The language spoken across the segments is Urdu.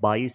22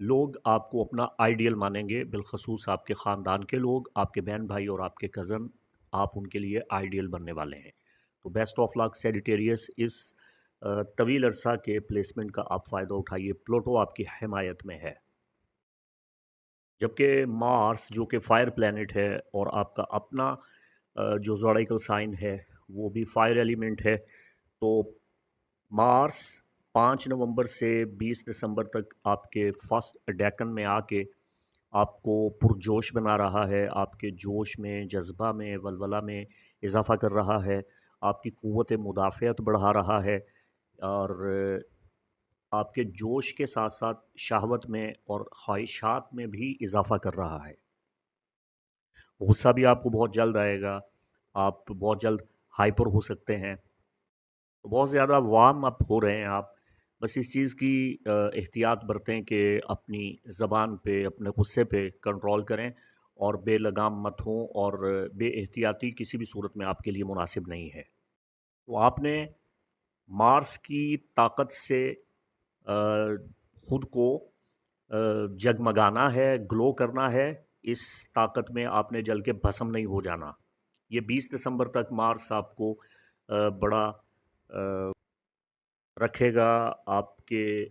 لوگ آپ کو اپنا آئیڈیل مانیں گے، بالخصوص آپ کے خاندان کے لوگ، آپ کے بہن بھائی اور آپ کے کزن، آپ ان کے لیے آئیڈیل بننے والے ہیں۔ تو بیسٹ آف لک سیجیٹیریس، اس طویل عرصہ کے پلیسمنٹ کا آپ فائدہ اٹھائیے، پلوٹو آپ کی حمایت میں ہے۔ جبکہ مارس جو کہ فائر پلینٹ ہے اور آپ کا اپنا جو زوڈیکل سائن ہے وہ بھی فائر ایلیمنٹ ہے، تو مارس 5 نومبر سے 20 دسمبر تک آپ کے فرسٹ ڈیکن میں آ کے آپ کو پرجوش بنا رہا ہے، آپ کے جوش میں، جذبہ میں، ولولہ میں اضافہ کر رہا ہے، آپ کی قوت مدافعت بڑھا رہا ہے، اور آپ کے جوش کے ساتھ ساتھ شہوت میں اور خواہشات میں بھی اضافہ کر رہا ہے۔ غصہ بھی آپ کو بہت جلد آئے گا، آپ بہت جلد ہائپر ہو سکتے ہیں، بہت زیادہ وارم اپ ہو رہے ہیں آپ۔ بس اس چیز کی احتیاط برتیں کہ اپنی زبان پہ، اپنے غصے پہ کنٹرول کریں اور بے لگام مت ہوں، اور بے احتیاطی کسی بھی صورت میں آپ کے لیے مناسب نہیں ہے۔ تو آپ نے مارس کی طاقت سے خود کو جگمگانا ہے، گلو کرنا ہے، اس طاقت میں آپ نے جل کے بھسم نہیں ہو جانا۔ یہ 20 دسمبر تک مارس آپ کو بڑا رکھے گا، آپ کے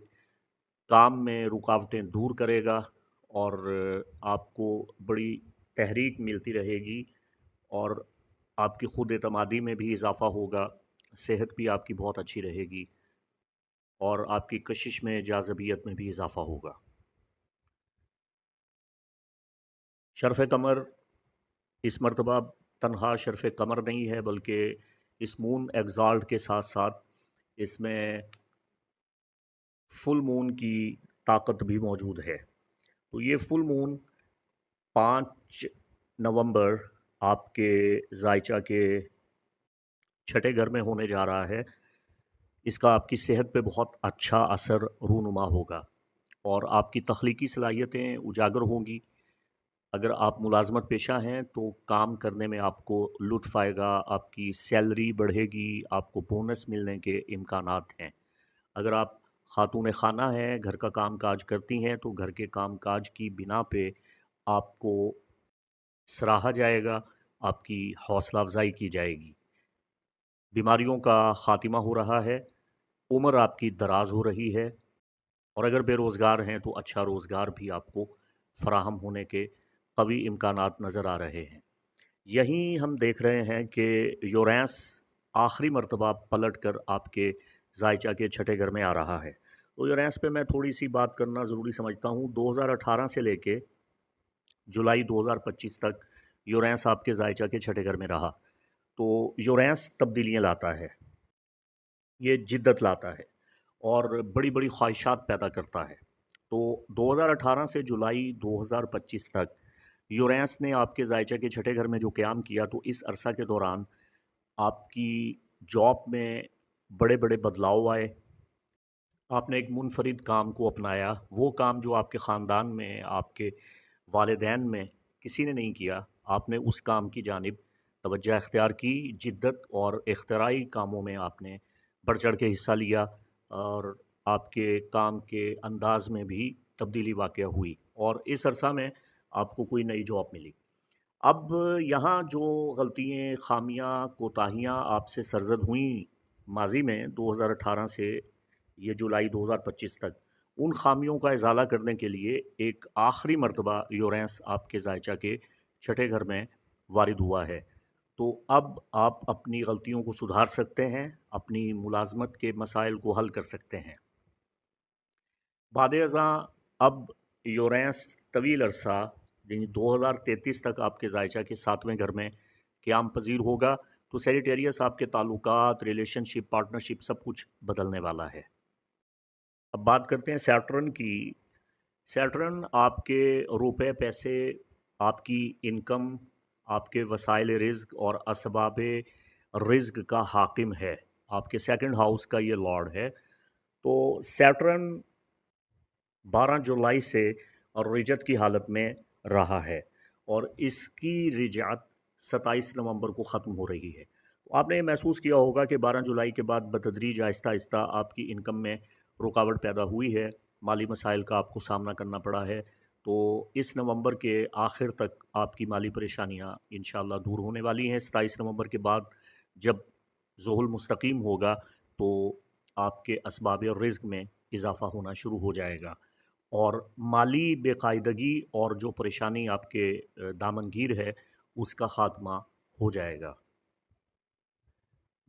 کام میں رکاوٹیں دور کرے گا، اور آپ کو بڑی تحریک ملتی رہے گی، اور آپ کی خود اعتمادی میں بھی اضافہ ہوگا، صحت بھی آپ کی بہت اچھی رہے گی، اور آپ کی کشش میں، جاذبیت میں بھی اضافہ ہوگا۔ شرف قمر اس مرتبہ تنہا شرف قمر نہیں ہے، بلکہ اس مون ایگزالٹ کے ساتھ ساتھ اس میں فل مون کی طاقت بھی موجود ہے۔ تو یہ فل مون 5 نومبر آپ کے ذائچہ کے چھٹے گھر میں ہونے جا رہا ہے۔ اس کا آپ کی صحت پہ بہت اچھا اثر رونما ہوگا، اور آپ کی تخلیقی صلاحیتیں اجاگر ہوں گی۔ اگر آپ ملازمت پیشہ ہیں تو کام کرنے میں آپ کو لطف آئے گا، آپ کی سیلری بڑھے گی، آپ کو بونس ملنے کے امکانات ہیں۔ اگر آپ خاتون خانہ ہیں، گھر کا کام کاج کرتی ہیں، تو گھر کے کام کاج کی بنا پہ آپ کو سراہا جائے گا، آپ کی حوصلہ افزائی کی جائے گی۔ بیماریوں کا خاتمہ ہو رہا ہے، عمر آپ کی دراز ہو رہی ہے، اور اگر بے روزگار ہیں تو اچھا روزگار بھی آپ کو فراہم ہونے کے قوی امکانات نظر آ رہے ہیں۔ یہیں ہم دیکھ رہے ہیں کہ یورینس آخری مرتبہ پلٹ کر آپ کے ذائچہ کے چھٹے گھر میں آ رہا ہے۔ تو یورینس پہ میں تھوڑی سی بات کرنا ضروری سمجھتا ہوں۔ 2018 سے لے کے جولائی 2025 تک یورینس آپ کے ذائچہ کے چھٹے گھر میں رہا۔ تو یورینس تبدیلیاں لاتا ہے، یہ جدت لاتا ہے، اور بڑی بڑی خواہشات پیدا کرتا ہے۔ تو 2018 سے جولائی 2025 تک یورینس نے آپ کے ذائچہ کے چھٹے گھر میں جو قیام کیا، تو اس عرصہ کے دوران آپ کی جاب میں بڑے بڑے بدلاؤ آئے۔ آپ نے ایک منفرد کام کو اپنایا، وہ کام جو آپ کے خاندان میں، آپ کے والدین میں کسی نے نہیں کیا، آپ نے اس کام کی جانب توجہ اختیار کی، جدت اور اختراعی کاموں میں آپ نے بڑھ چڑھ کے حصہ لیا، اور آپ کے کام کے انداز میں بھی تبدیلی واقع ہوئی، اور اس عرصہ میں آپ کو کوئی نئی جاب ملی۔ اب یہاں جو غلطیاں، خامیاں، کوتاہیاں آپ سے سرزد ہوئیں ماضی میں 2018 سے یہ جولائی 2025 تک، ان خامیوں کا ازالہ کرنے کے لیے ایک آخری مرتبہ یورینس آپ کے ذائچہ کے چھٹے گھر میں وارد ہوا ہے۔ تو اب آپ اپنی غلطیوں کو سدھار سکتے ہیں، اپنی ملازمت کے مسائل کو حل کر سکتے ہیں۔ بعد ازاں اب یورینس طویل عرصہ، یعنی 2033 تک آپ کے ذائچہ کے 7ویں گھر میں قیام پذیر ہوگا۔ تو سیجیٹیریس آپ کے تعلقات، ریلیشن شپ، پارٹنرشپ، سب کچھ بدلنے والا ہے۔ اب بات کرتے ہیں سیٹرن کی۔ سیٹرن آپ کے روپے پیسے، آپ کی انکم، آپ کے وسائل رزق اور اسباب رزق کا حاکم ہے، آپ کے سیکنڈ ہاؤس کا یہ لارڈ ہے۔ تو سیٹرن 12 جولائی سے رجت کی حالت میں رہا ہے، اور اس کی رجعت 27 نومبر کو ختم ہو رہی ہے۔ آپ نے یہ محسوس کیا ہوگا کہ 12 جولائی کے بعد بتدریج آہستہ آہستہ آپ کی انکم میں رکاوٹ پیدا ہوئی ہے، مالی مسائل کا آپ کو سامنا کرنا پڑا ہے، تو اس نومبر کے آخر تک آپ کی مالی پریشانیاں انشاءاللہ دور ہونے والی ہیں۔ 27 نومبر کے بعد جب ظہر مستقیم ہوگا تو آپ کے اسباب رزق میں اضافہ ہونا شروع ہو جائے گا، اور مالی بے قاعدگی اور جو پریشانی آپ کے دامنگیر ہے اس کا خاتمہ ہو جائے گا۔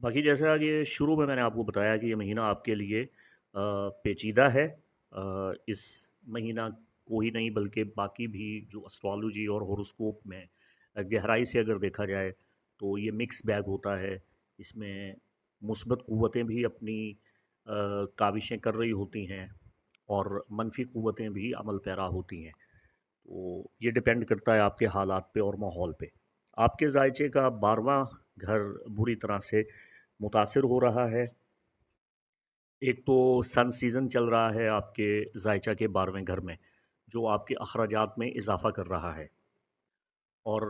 باقی جیسا کہ شروع میں نے آپ کو بتایا کہ یہ مہینہ آپ کے لیے پیچیدہ ہے۔ اس مہینہ کو ہی نہیں بلکہ باقی بھی جو اسٹرالوجی اور ہوروسکوپ میں گہرائی سے اگر دیکھا جائے تو یہ مکس بیگ ہوتا ہے۔ اس میں مثبت قوتیں بھی اپنی کاوشیں کر رہی ہوتی ہیں اور منفی قوتیں بھی عمل پیرا ہوتی ہیں، تو یہ ڈپینڈ کرتا ہے آپ کے حالات پہ اور ماحول پہ۔ آپ کے ذائچے کا 12واں گھر بری طرح سے متاثر ہو رہا ہے۔ ایک تو سن سیزن چل رہا ہے آپ کے ذائچہ کے 12ویں گھر میں، جو آپ کے اخراجات میں اضافہ کر رہا ہے، اور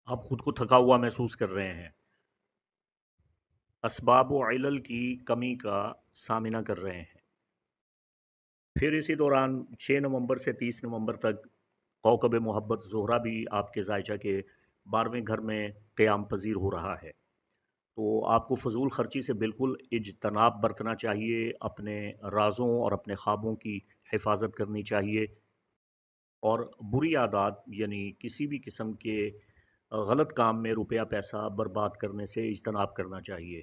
آپ خود کو تھکا ہوا محسوس کر رہے ہیں، اسباب و علل کی کمی کا سامنا کر رہے ہیں۔ پھر اسی دوران 6 نومبر سے 30 نومبر تک کوكب محبت زہرہ بھی آپ کے ذائچہ کے 12ویں گھر میں قیام پذیر ہو رہا ہے، تو آپ کو فضول خرچی سے بالکل اجتناب برتنا چاہیے، اپنے رازوں اور اپنے خوابوں کی حفاظت کرنی چاہیے، اور بری عادات یعنی کسی بھی قسم کے غلط کام میں روپیہ پیسہ برباد کرنے سے اجتناب کرنا چاہیے۔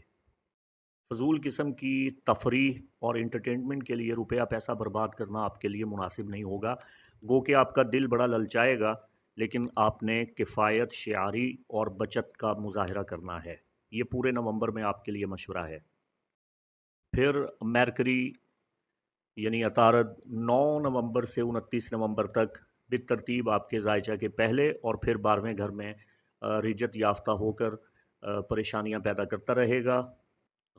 فضول قسم کی تفریح اور انٹرٹینمنٹ کے لیے روپیہ پیسہ برباد کرنا آپ کے لیے مناسب نہیں ہوگا، گو کہ آپ کا دل بڑا للچائے گا، لیکن آپ نے کفایت، شعاری اور بچت کا مظاہرہ کرنا ہے۔ یہ پورے نومبر میں آپ کے لیے مشورہ ہے۔ پھر میرکری یعنی عطارد 9 نومبر سے 29 نومبر تک بالترتیب آپ کے ذائچہ کے پہلے اور پھر 12ویں گھر میں رجت یافتہ ہو کر پریشانیاں پیدا کرتا رہے گا۔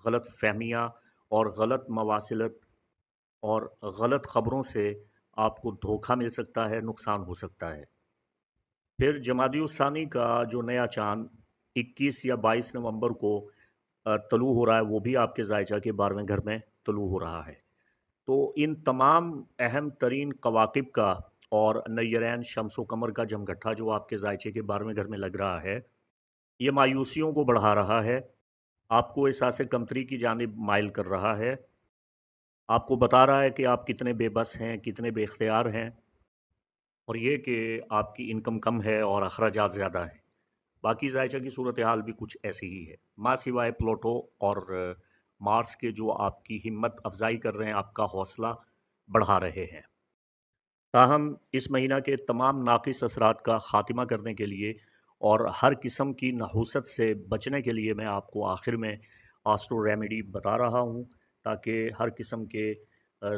غلط فہمیاں اور غلط مواصلت اور غلط خبروں سے آپ کو دھوکہ مل سکتا ہے، نقصان ہو سکتا ہے۔ پھر جمادی الثانی کا جو نیا چاند 21 یا 22 نومبر کو طلوع ہو رہا ہے، وہ بھی آپ کے ذائچہ کے 12ویں گھر میں طلوع ہو رہا ہے، تو ان تمام اہم ترین کواکب کا اور نیرین شمس و قمر کا جمگٹھا جو آپ کے ذائچے کے 12ویں گھر میں لگ رہا ہے، یہ مایوسیوں کو بڑھا رہا ہے، آپ کو احساس کمتری کی جانب مائل کر رہا ہے، آپ کو بتا رہا ہے کہ آپ کتنے بے بس ہیں، کتنے بے اختیار ہیں، اور یہ کہ آپ کی انکم کم ہے اور اخراجات زیادہ ہیں۔ باقی ذائچہ کی صورتحال بھی کچھ ایسی ہی ہے، ماں سوائے پلوٹو اور مارس کے جو آپ کی ہمت افزائی کر رہے ہیں، آپ کا حوصلہ بڑھا رہے ہیں۔ تاہم اس مہینہ کے تمام ناقص اثرات کا خاتمہ کرنے کے لیے اور ہر قسم کی نحوست سے بچنے کے لیے میں آپ کو آخر میں آسٹرو ریمیڈی بتا رہا ہوں، تاکہ ہر قسم کے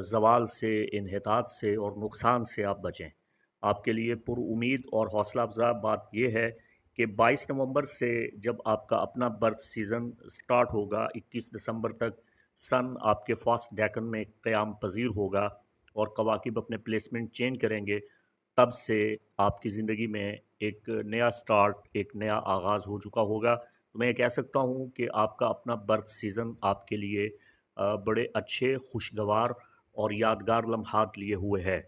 زوال سے، انحطاط سے اور نقصان سے آپ بچیں۔ آپ کے لیے پر امید اور حوصلہ افزا بات یہ ہے کہ 22 نومبر سے جب آپ کا اپنا برتھ سیزن سٹارٹ ہوگا، 21 دسمبر تک سن آپ کے فاسٹ ڈیکن میں قیام پذیر ہوگا اور کواکب اپنے پلیسمنٹ چینج کریں گے، تب سے آپ کی زندگی میں ایک نیا سٹارٹ، ایک نیا آغاز ہو چکا ہوگا۔ تو میں یہ کہہ سکتا ہوں کہ آپ کا اپنا برتھ سیزن آپ کے لیے بڑے اچھے، خوشگوار اور یادگار لمحات لیے ہوئے ہے۔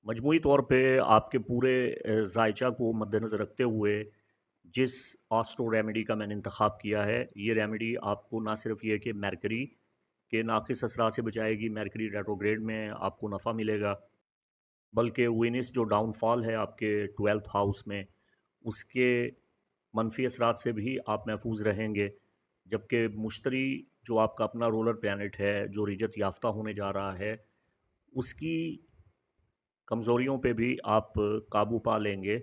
مجموعی طور پہ آپ کے پورے ذائچہ کو مد نظر رکھتے ہوئے جس آسٹرو ریمیڈی کا میں نے انتخاب کیا ہے، یہ ریمیڈی آپ کو نہ صرف یہ کہ میرکری کے ناقص اثرات سے بچائے گی، میرکری ریٹروگریڈ میں آپ کو نفع ملے گا، بلکہ وینس جو ڈاؤن فال ہے آپ کے 12th ہاؤس میں، اس کے منفی اثرات سے بھی آپ محفوظ رہیں گے، جبکہ مشتری جو آپ کا اپنا رولر پلانٹ ہے، جو رجت یافتہ ہونے جا رہا ہے، اس کی کمزوریوں پہ بھی آپ قابو پا لیں گے،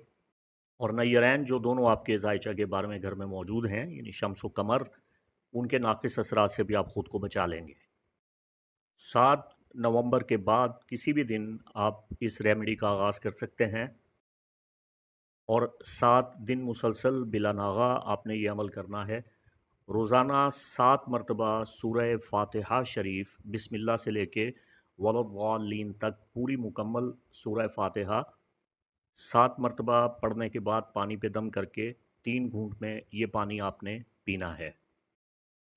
اور نیرین جو دونوں آپ کے ذائچہ کے 12ویں گھر میں موجود ہیں یعنی شمس و قمر، ان کے ناقص اثرات سے بھی آپ خود کو بچا لیں گے۔ 7 نومبر کے بعد کسی بھی دن آپ اس ریمیڈی کا آغاز کر سکتے ہیں، اور 7 دن مسلسل بلا ناغہ آپ نے یہ عمل کرنا ہے۔ روزانہ 7 مرتبہ سورہ فاتحہ شریف بسم اللہ سے لے کے ولضالین تک پوری مکمل سورہ فاتحہ 7 مرتبہ پڑھنے کے بعد پانی پہ دم کر کے 3 گھونٹ میں یہ پانی آپ نے پینا ہے۔